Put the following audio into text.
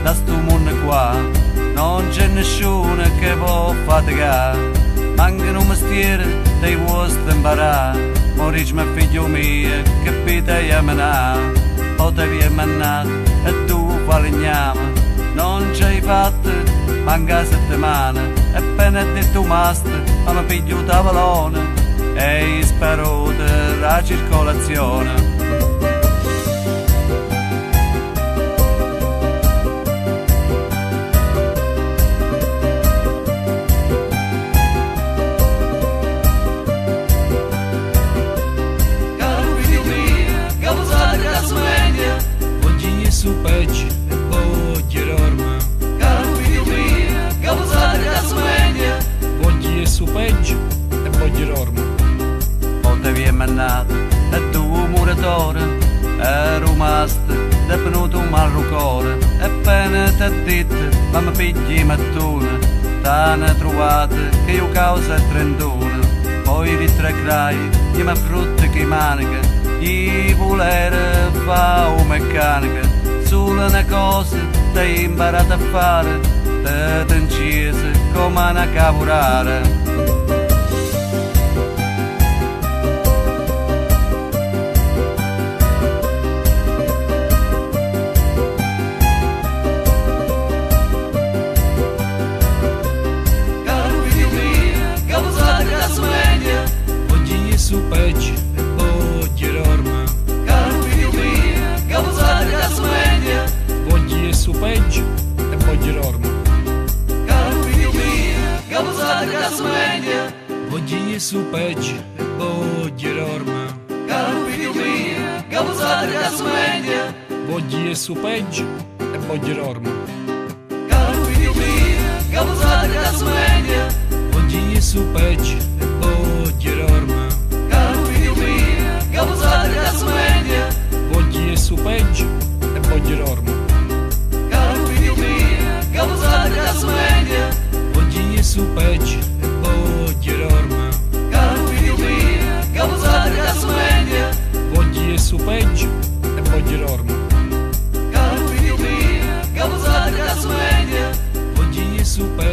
da sto mondo qua non c'è nessuno che può faticare, mancano un mestiere dei vostri imparare. Morisci figlio mio che pite a menare, potevi mannato e tu falegname, non ci hai fatto manca settimana, e appena detto master ma mi piglio tavolone e spero la circolazione. Su peggio e voglio dorme. Caro figlio mio, che usate la sveglia, Voglio su peggio e voglio dorme. potevi mannato e tu muratore, è rimasto devenuto un malrucore, e appena ti ha detto ma mi pigli mattone, t'hanno trovato che io causa è 31, poi ritrecrai di me frutte che manica, gli volere fa un meccanica, solo una cosa ti hai imparato a fare, te incise come una cavorare. Su peggio e voglio dorme. Caro figlio mio, che usate la sveglia, Voglio su peggio e voglio dorme. caro figlio mio, che usate la sveglia, Voglio su peggio e voglio dorme. caro figlio mio, che usate la sveglia, Voglio su peggio e voglio dorme. caro figlio mio, che usate la sveglia, Voglio su peggio e voglio dorme. caro figlio mio, che usate la sveglia, Voglio su peggio e voglio dorme. caro figlio mio, che usate la sveglia, Voglio su peggio e voglio dorme. caro figlio mio, che usate la sveglia, Voglio su peggio e voglio dorme. caro figlio mio, che usate la sveglia, Voglio su peggio